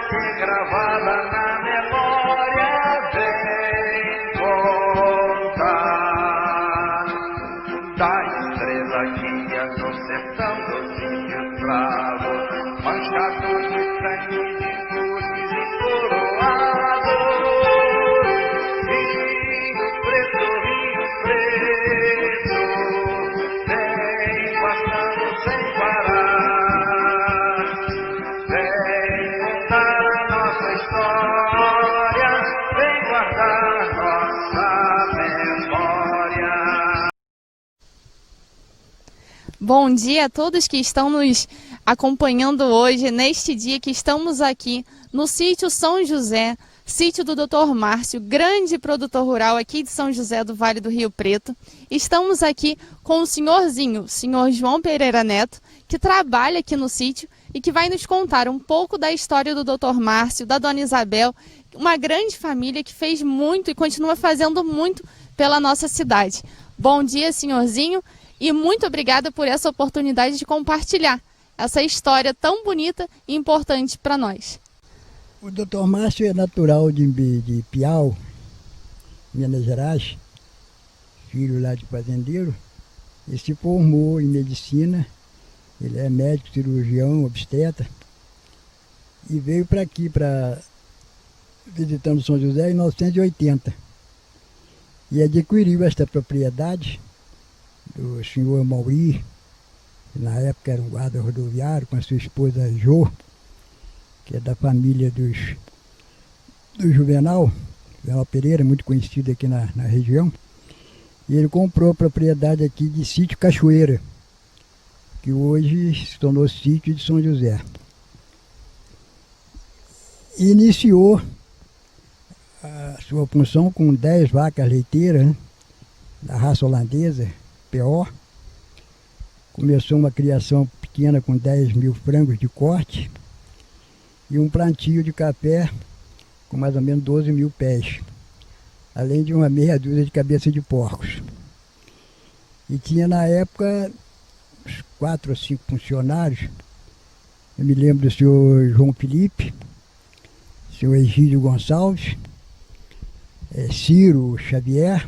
que gravada na memória vem contar da estrela guia no sertão dos índios bravos, manchado de sangue de cruzes e coroado. Rio Preto, vem passando sem parar, vem contar a nossa história, vem guardar nossa memória. Bom dia a todos que estão nos acompanhando hoje, neste dia que estamos aqui no sítio São José, sítio do Dr. Márcio, grande produtor rural aqui de São José do Vale do Rio Preto. Estamos aqui com o senhorzinho, o senhor João Pereira Neto, que trabalha aqui no sítio e que vai nos contar um pouco da história do Dr. Márcio, da Dona Isabel, uma grande família que fez muito e continua fazendo muito pela nossa cidade. Bom dia, senhorzinho, e muito obrigada por essa oportunidade de compartilhar essa história tão bonita e importante para nós. O Dr. Márcio é natural de Piau, Minas Gerais, filho lá de fazendeiro. Ele se formou em medicina, ele é médico, cirurgião, obstetra, e veio para aqui, visitando São José em 1980. E adquiriu esta propriedade do senhor Mauri, que na época era um guarda rodoviário, com a sua esposa Jô, que é da família do Juvenal Pereira, muito conhecido aqui na região. E ele comprou a propriedade aqui de Sítio Cachoeira, que hoje se tornou Sítio de São José. E iniciou a sua função com 10 vacas leiteiras, né, da raça holandesa, PO. Começou uma criação pequena com 10 mil frangos de corte, e um plantio de café com mais ou menos 12 mil pés, além de uma meia dúzia de cabeças de porcos. E tinha na época uns 4 ou 5 funcionários. Eu me lembro do senhor João Felipe, senhor Egídio Gonçalves, Ciro Xavier,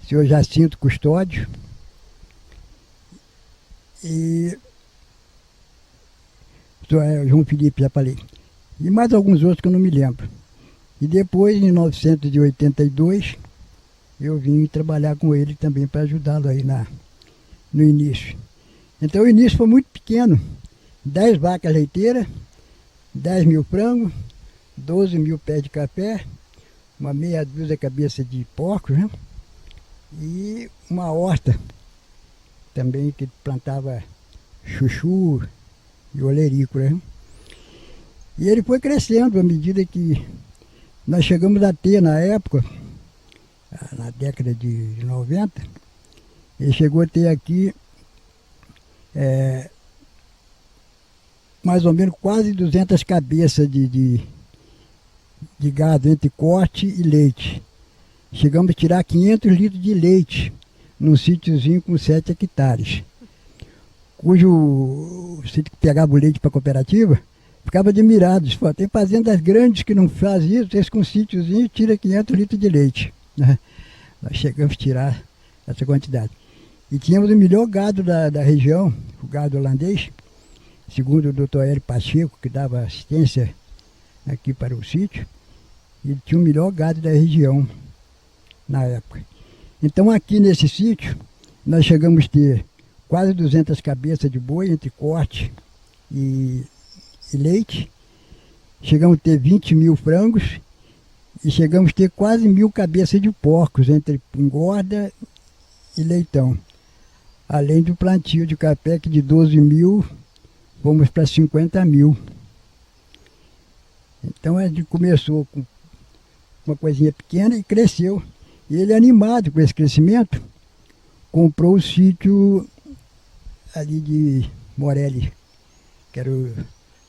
senhor Jacinto Custódio e João Felipe, já falei. E mais alguns outros que eu não me lembro. E depois, em 1982, eu vim trabalhar com ele também para ajudá-lo aí no início. Então o início foi muito pequeno. 10 vacas leiteiras, 10 mil frangos, 12 mil pés de café, uma meia dúzia de cabeça de porcos, né? E uma horta também que plantava chuchu e olerícola, né? E ele foi crescendo à medida que nós chegamos a ter, na época, na década de 90, ele chegou a ter aqui mais ou menos quase 200 cabeças de gado entre corte e leite. Chegamos a tirar 500 litros de leite num sítiozinho com 7 hectares. Cujo sítio que pegava o leite para a cooperativa, ficava admirado. Pô, tem fazendas grandes que não fazem isso, esse com um sítiozinho tira 500 litros de leite, né? Nós chegamos a tirar essa quantidade. E tínhamos o melhor gado da região, o gado holandês, segundo o Dr. Hélio Pacheco, que dava assistência aqui para o sítio. Ele tinha o melhor gado da região na época. Então aqui nesse sítio, nós chegamos a ter quase 200 cabeças de boi entre corte e leite. Chegamos a ter 20 mil frangos e chegamos a ter quase 1000 cabeças de porcos entre engorda e leitão. Além do plantio de café, que de 12 mil fomos para 50 mil. Então a gente começou com uma coisinha pequena e cresceu. E ele, animado com esse crescimento, comprou o sítio ali de Morelli, que era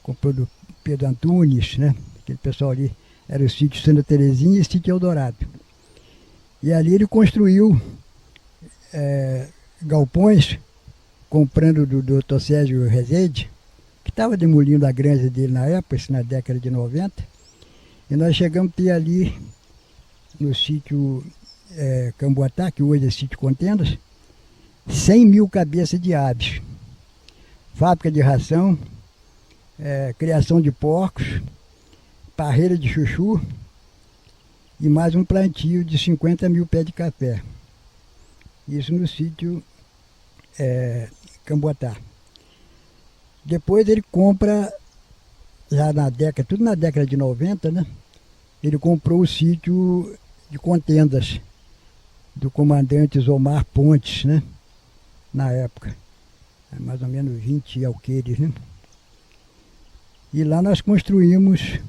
comprou do Pedro Antunes, né? Aquele pessoal ali, era o sítio Santa Terezinha e o sítio Eldorado. E ali ele construiu galpões, comprando do Dr. Sérgio Rezende, que estava demolindo a granja dele na época, isso na década de 90, e nós chegamos a ter ali, no sítio Camboatá, que hoje é sítio Contendas, 100 mil cabeças de aves. Fábrica de ração, criação de porcos, parreira de chuchu e mais um plantio de 50 mil pés de café. Isso no sítio Camboatá. Depois ele compra, já na década, tudo na década de 90, né? Ele comprou o sítio de Contendas, do comandante Osmar Pontes, né? Na época. Mais ou menos 20 alqueires, né? E lá nós construímos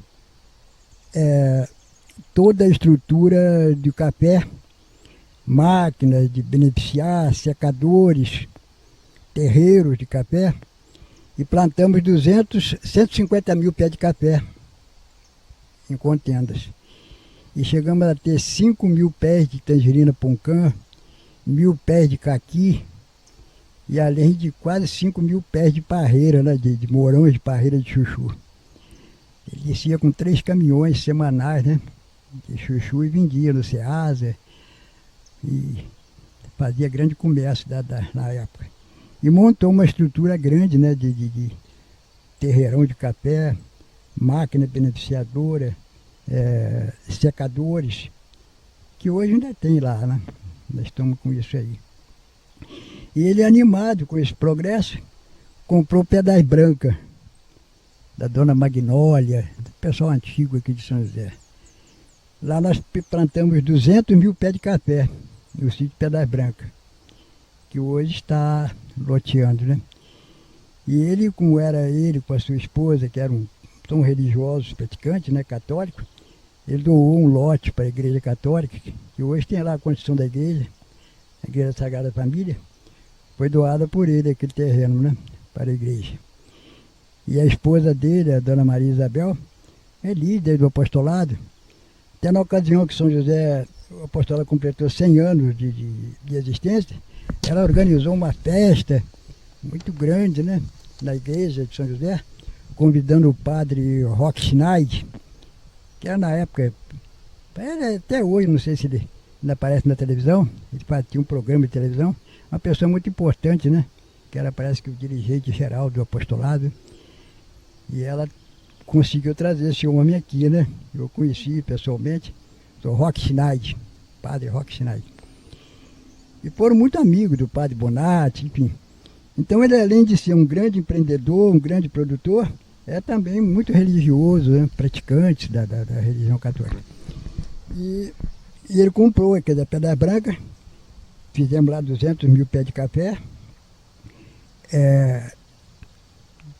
toda a estrutura do café, máquinas de beneficiar, secadores, terreiros de café, e plantamos 150 mil pés de café em Contendas. E chegamos a ter 5 mil pés de tangerina poncã, 1.000 pés de caqui, e além de quase 5 mil pés de parreira, né, de morões de parreira de chuchu. Ele descia com 3 caminhões semanais, né, de chuchu, e vendia no Ceasa, e fazia grande comércio na época. E montou uma estrutura grande, né, de terreirão de café, máquina beneficiadora, secadores, que hoje ainda tem lá, né? Nós estamos com isso aí. E ele, animado com esse progresso, comprou Pedras Brancas, da dona Magnólia, do pessoal antigo aqui de São José. Lá nós plantamos 200 mil pés de café, no sítio Pedras Brancas, que hoje está loteando, né? E ele, como era ele com a sua esposa, que eram tão religiosos, praticantes, né, católicos, ele doou um lote para a Igreja Católica, que hoje tem lá a construção da igreja, a Igreja Sagrada Família. Foi doada por ele aquele terreno, né, para a igreja. E a esposa dele, a dona Maria Isabel, é líder do apostolado. Até na ocasião que São José, o apostolado completou 100 anos de existência, ela organizou uma festa muito grande, né, na igreja de São José, convidando o padre Roque Schneider, que era na época, até hoje, não sei se ele ainda aparece na televisão, ele tinha um programa de televisão, uma pessoa muito importante, né? Que era, parece que o dirigente geral do apostolado. E ela conseguiu trazer esse homem aqui, né? Eu conheci pessoalmente, o Roque Schneider, padre Roque Schneider. E foram muito amigos do padre Bonatti, enfim. Então ele, além de ser um grande empreendedor, um grande produtor, é também muito religioso, né? Praticante da religião católica. E ele comprou aqui da Pedra Branca, fizemos lá 200 mil pés de café,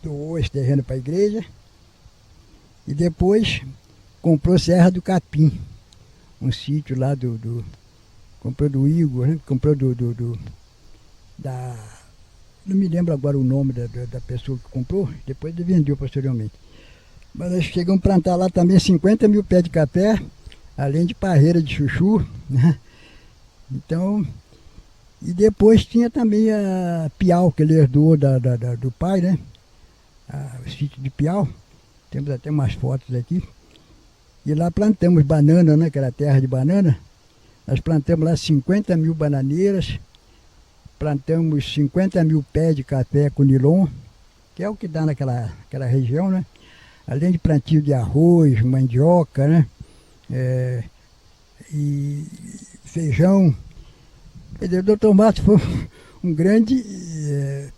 doou esse terreno para a igreja, e depois comprou Serra do Capim, um sítio lá comprou do Igor, né? Comprou não me lembro agora o nome da pessoa que comprou, depois ele vendeu posteriormente. Mas nós chegamos a plantar lá também 50 mil pés de café, além de parreira de chuchu, né? Então, e depois tinha também a Piau, que ele herdou do pai, né? O sítio de Piau, temos até umas fotos aqui. E lá plantamos banana, né? Que era terra de banana. Nós plantamos lá 50 mil bananeiras, plantamos 50 mil pés de café com nilon, que é o que dá naquela região, né? Além de plantio de arroz, mandioca, né? E feijão. Quer dizer, o Dr. Márcio foi um grande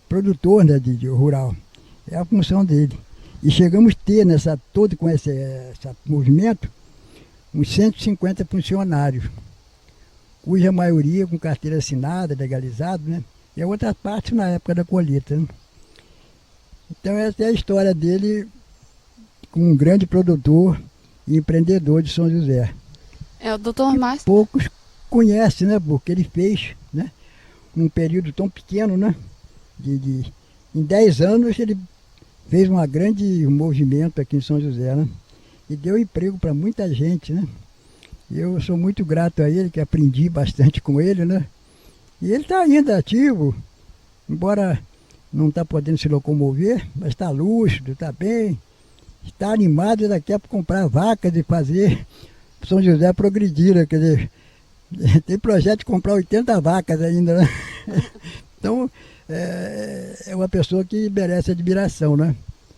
produtor, né, de rural. É a função dele. E chegamos a ter, todo com esse movimento, uns 150 funcionários, cuja maioria com carteira assinada, legalizado, né? E a outra parte na época da colheita, né? Então essa é a história dele como um grande produtor e empreendedor de São José. O Dr. Márcio. Poucos conhecem, né? Porque ele fez, né? Num período tão pequeno, né? Em 10 anos ele fez um grande movimento aqui em São José, né? E deu emprego para muita gente, né? Eu sou muito grato a ele, que aprendi bastante com ele, né? E ele está ainda ativo, embora não está podendo se locomover, mas está lúcido, está bem, está animado daqui a comprar vacas e fazer São José progredir, né? Quer dizer, tem projeto de comprar 80 vacas ainda, né? Então, é uma pessoa que merece admiração, né?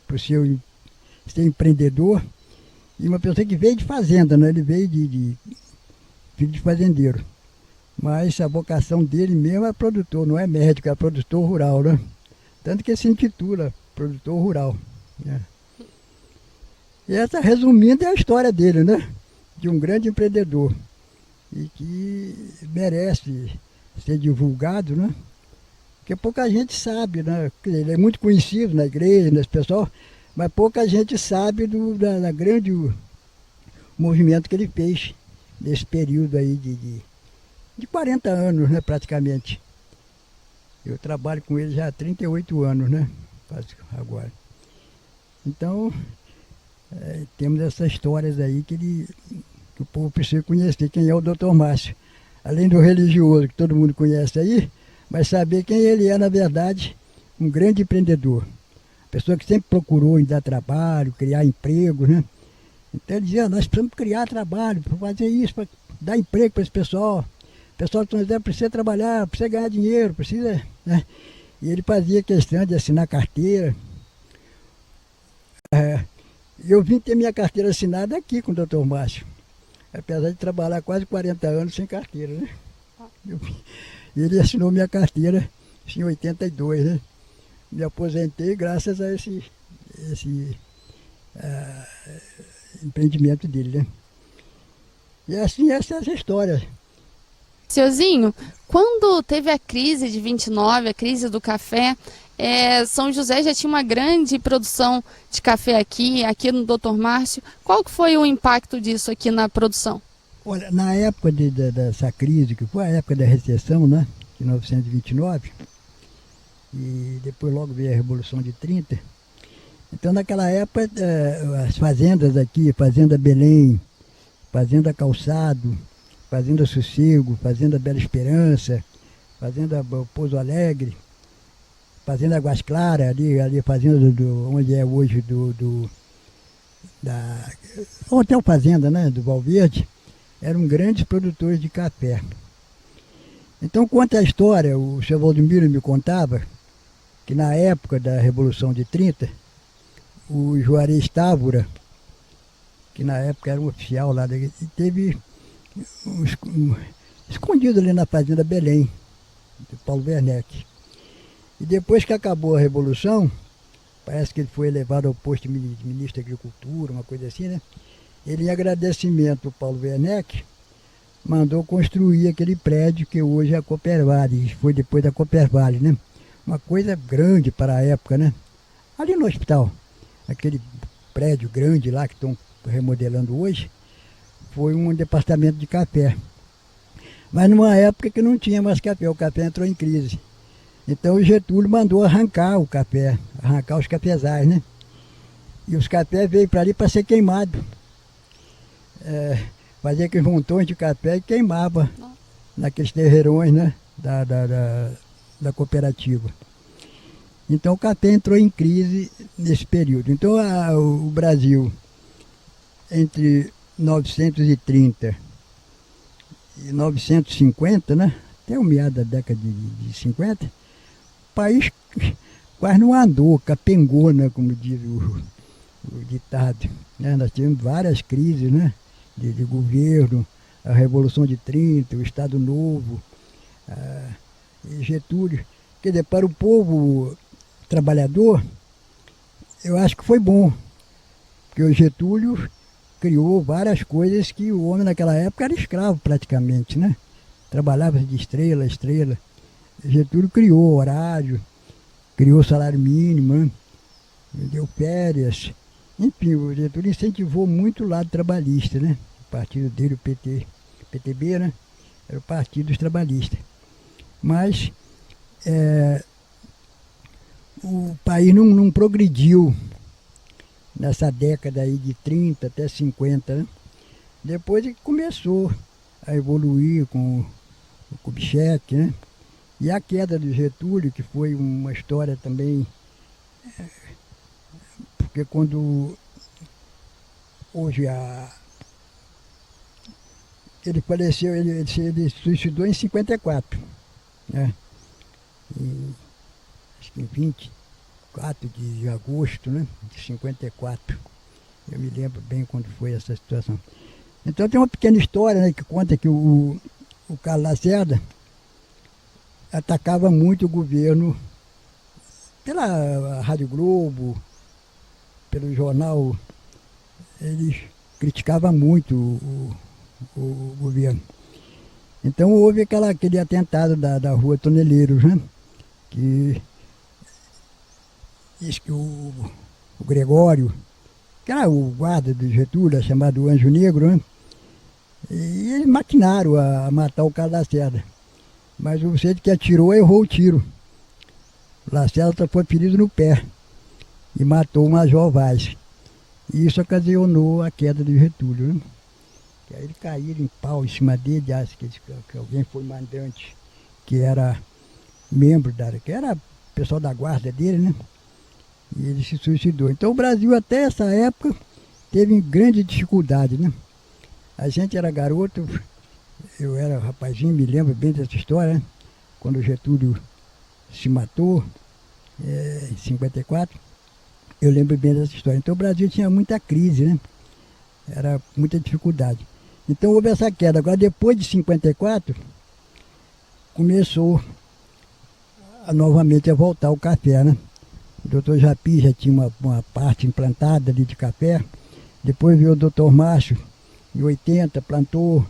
Por ser empreendedor e uma pessoa que veio de fazenda, né? Ele veio de filho de fazendeiro. Mas a vocação dele mesmo é produtor, não é médico, é produtor rural, né? Tanto que ele se intitula produtor rural, né? E essa, resumindo, é a história dele, né? De um grande empreendedor e que merece ser divulgado, né? Porque pouca gente sabe, né? Ele é muito conhecido na igreja, nesse pessoal, mas pouca gente sabe da grande movimento que ele fez nesse período aí de 40 anos, né, praticamente. Eu trabalho com ele já há 38 anos, né? Agora. Então, temos essas histórias aí que o povo precisa conhecer, quem é o Dr. Márcio. Além do religioso, que todo mundo conhece aí, mas saber quem ele é, na verdade, um grande empreendedor. Pessoa que sempre procurou em dar trabalho, criar empregos, né? Então ele dizia, nós precisamos criar trabalho, para fazer isso, para dar emprego para esse pessoal. O pessoal de São José precisa trabalhar, precisa ganhar dinheiro, precisa, né? E ele fazia questão de assinar carteira. Eu vim ter minha carteira assinada aqui com o Dr. Márcio. Apesar de trabalhar quase 40 anos sem carteira, né? Ele assinou minha carteira em 82, né? Me aposentei graças a esse empreendimento dele, né? E assim, essa é a história. Senhorzinho, quando teve a crise de 29, a crise do café, São José já tinha uma grande produção de café aqui no Dr. Márcio. Qual que foi o impacto disso aqui na produção? Olha, na época dessa crise, que foi a época da recessão, né, de 1929, e depois logo veio a Revolução de 30, então naquela época as fazendas aqui, Fazenda Belém, Fazenda Calçado, Fazenda Sossego, Fazenda Bela Esperança, Fazenda Pouso Alegre, Fazenda Águas Claras, ali a fazenda onde é hoje o Hotel Fazenda, né, do Valverde, eram grandes produtores de café. Então, conta a história, o seu Valdemiro me contava que na época da Revolução de 30, o Juarez Távora, que na época era um oficial lá, teve escondido ali na Fazenda Belém, do Paulo Werneck. E depois que acabou a Revolução, parece que ele foi elevado ao posto de ministro da Agricultura, uma coisa assim, né? Ele, em agradecimento ao Paulo Werneck, mandou construir aquele prédio que hoje é a Coopervale, foi depois da Coopervale, né? Uma coisa grande para a época, né? Ali no hospital, aquele prédio grande lá que estão remodelando hoje, foi um departamento de café. Mas numa época que não tinha mais café, o café entrou em crise. Então o Getúlio mandou arrancar o café, arrancar os cafezais, né? E os cafés veio para ali para ser queimado. Fazia aqueles montões de café e queimava naqueles terreirões, né? Da cooperativa. Então o café entrou em crise nesse período. Então o Brasil, entre 930 e 950, né? Até o meado da década de 50, o país quase não andou, capengou, né? Como diz o ditado, né? Nós tivemos várias crises, né? De governo, a Revolução de 30, o Estado Novo, e Getúlio. Quer dizer, para o povo trabalhador, eu acho que foi bom, porque o Getúlio criou várias coisas que o homem naquela época era escravo praticamente, né? Trabalhava de estrela a estrela. Getúlio criou horário, criou salário mínimo, né? Deu férias. Enfim, o Getúlio incentivou muito o lado trabalhista, né? O partido dele, o PTB, né? Era o partido dos trabalhistas. Mas o país não progrediu nessa década aí de 30 até 50, né? Depois ele começou a evoluir com o Kubitschek, né? E a queda do Getúlio, que foi uma história também, porque quando hoje ele faleceu, ele se suicidou em 54, né? Acho que em 24 de agosto, né, de 54. Eu me lembro bem quando foi essa situação. Então tem uma pequena história, né, que conta que o Carlos Lacerda atacava muito o governo pela Rádio Globo, pelo jornal. Ele criticava muito o governo. Então houve aquele atentado da Rua Toneleiros, né? Que diz que o Gregório, que era o guarda do Getúlio, chamado Anjo Negro, né? E eles maquinaram a matar o Carlos Lacerda. Mas o sujeito que atirou errou o tiro. O Lacerda foi ferido no pé e matou o Major Vaz. E isso ocasionou a queda do Getúlio, né? Que aí eles caíram em pau em cima dele, acho que alguém foi mandante, que era membro que era pessoal da guarda dele, né? E ele se suicidou. Então o Brasil até essa época teve grande dificuldade, né? A gente era garoto, eu era rapazinho, me lembro bem dessa história, né? Quando o Getúlio se matou, em 54, eu lembro bem dessa história. Então o Brasil tinha muita crise, né? Era muita dificuldade. Então houve essa queda. Agora depois de 54, começou novamente a voltar o café, né? O doutor Japi já tinha uma parte implantada ali de café. Depois veio o doutor Márcio, em 80, plantou.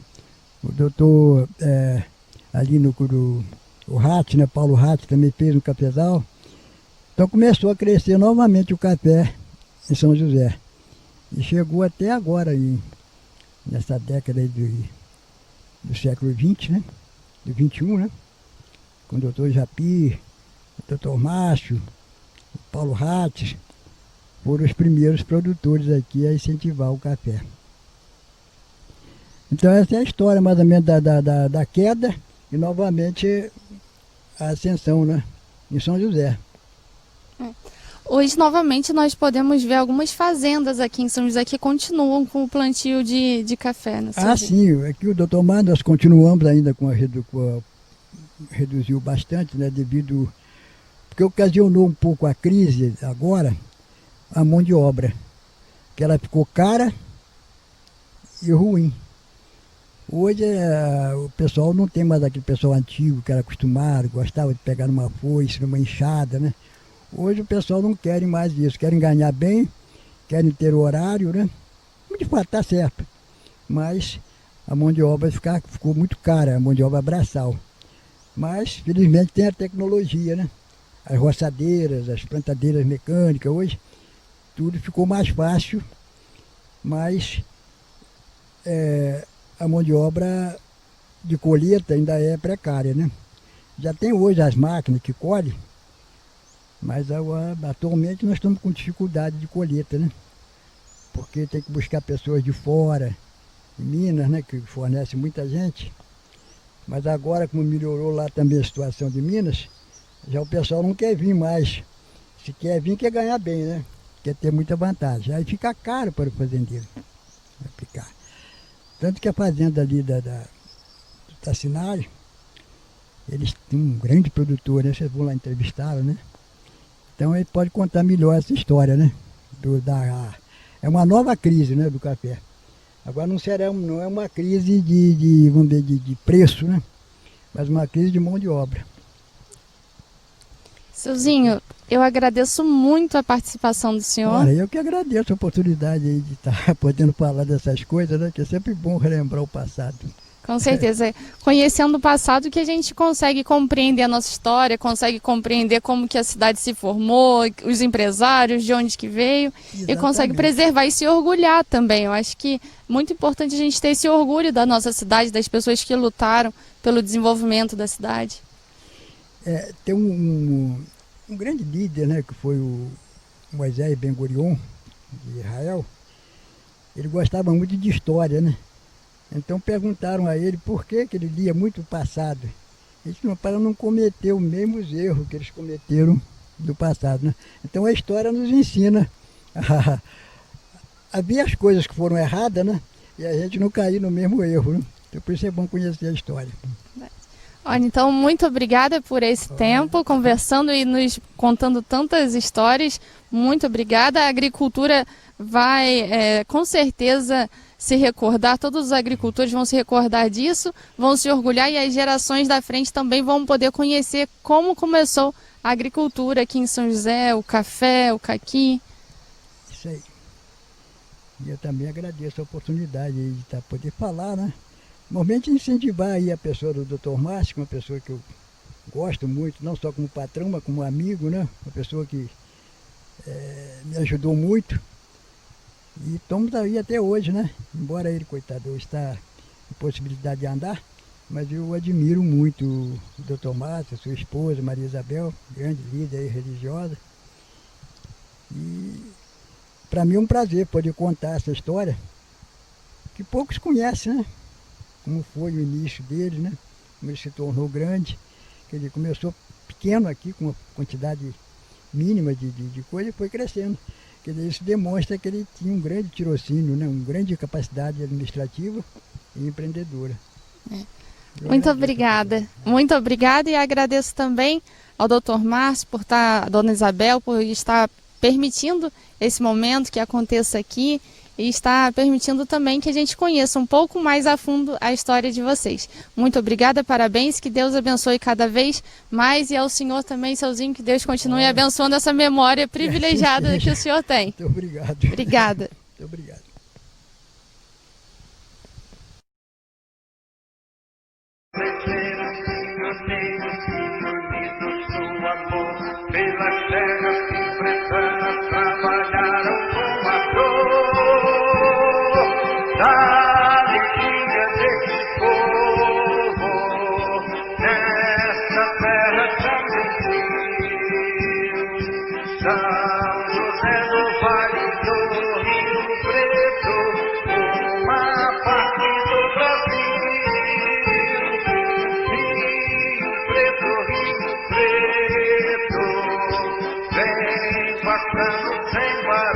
O doutor ali o Ratz, né? Paulo Ratz também fez um cafezal. Então começou a crescer novamente o café em São José. E chegou até agora, nessa década aí do século XX, né? Do 21, né? Com o doutor Japi, o doutor Márcio, o Paulo Ratz, foram os primeiros produtores aqui a incentivar o café. Então essa é a história mais ou menos da queda e novamente a ascensão, né? Em São José. Hoje, novamente, nós podemos ver algumas fazendas aqui em São José que continuam com o plantio de café. Sim, aqui o doutor Mar, nós continuamos ainda reduziu bastante, né, devido, porque ocasionou um pouco a crise agora, a mão de obra, que ela ficou cara e ruim. Hoje o pessoal não tem mais aquele pessoal antigo que era acostumado, gostava de pegar numa foice, numa enxada, né? Hoje o pessoal não quer mais isso, querem ganhar bem, querem ter horário, né? De fato está certo, mas a mão de obra ficou muito cara, a mão de obra braçal. Mas felizmente tem a tecnologia, né? As roçadeiras, as plantadeiras mecânicas, hoje tudo ficou mais fácil, mas a mão de obra de colheita ainda é precária, né? Já tem hoje as máquinas que colhem, mas atualmente nós estamos com dificuldade de colheita, né? Porque tem que buscar pessoas de fora, de Minas, né? Que fornece muita gente. Mas agora, como melhorou lá também a situação de Minas, já o pessoal não quer vir mais. Se quer vir, quer ganhar bem, né? Quer ter muita vantagem. Aí fica caro para o fazendeiro aplicar. Tanto que a fazenda ali da Tacinari, eles têm um grande produtor, né? Vocês vão lá entrevistá-lo, né? Então ele pode contar melhor essa história, né? É uma nova crise, né, do café. Agora não é uma crise vamos dizer, de preço, né? Mas uma crise de mão de obra. Seuzinho, eu agradeço muito a participação do senhor. Olha, eu que agradeço a oportunidade aí de estar podendo falar dessas coisas, né? Que é sempre bom relembrar o passado. Com certeza. Conhecendo o passado que a gente consegue compreender a nossa história, consegue compreender como que a cidade se formou, os empresários, de onde que veio. Exatamente. E consegue preservar e se orgulhar também. Eu acho que é muito importante a gente ter esse orgulho da nossa cidade, das pessoas que lutaram pelo desenvolvimento da cidade. Tem um grande líder, né, que foi o Moisés Ben-Gurion, de Israel. Ele gostava muito de história, né? Então perguntaram a ele por que ele lia muito o passado. A gente não para não cometer os mesmos erros que eles cometeram do passado, né? Então a história nos ensina a ver as coisas que foram erradas, né? E a gente não cair no mesmo erro, né? Então por isso é bom conhecer a história. Olha, então muito obrigada por esse tempo, conversando e nos contando tantas histórias. Muito obrigada. A agricultura vai, com certeza, se recordar, todos os agricultores vão se recordar disso, vão se orgulhar e as gerações da frente também vão poder conhecer como começou a agricultura aqui em São José, o café, o caqui. Isso aí. E eu também agradeço a oportunidade de poder falar, né? Normalmente incentivar aí a pessoa do Dr. Márcio, uma pessoa que eu gosto muito, não só como patrão, mas como amigo, né? Uma pessoa que me ajudou muito. E estamos aí até hoje, né? Embora ele, coitado, está com possibilidade de andar, mas eu admiro muito o Dr. Márcio, sua esposa, Maria Isabel, grande líder religiosa. E para mim é um prazer poder contar essa história, que poucos conhecem, né? Como foi o início dele, né? Como ele se tornou grande, que ele começou pequeno aqui, com uma quantidade mínima de coisa, e foi crescendo. Quer dizer, isso demonstra que ele tinha um grande tirocínio, né? Uma grande capacidade administrativa e empreendedora. Muito obrigada. Muito obrigada e agradeço também ao Dr. Márcio por estar, a Dona Isabel, por estar permitindo esse momento que aconteça aqui e está permitindo também que a gente conheça um pouco mais a fundo a história de vocês. Muito obrigada, parabéns, que Deus abençoe cada vez mais e ao senhor também, Seuzinho, que Deus continue abençoando essa memória privilegiada que o senhor tem. Muito obrigado. Obrigada. Muito obrigado. Pelas terras que bretanas trabalharam com a dor da alegria desse povo, nessa terra tão gentil. São José do Vale do Rio Preto, uma parte do Brasil. Rio Preto, vem passando sem parar.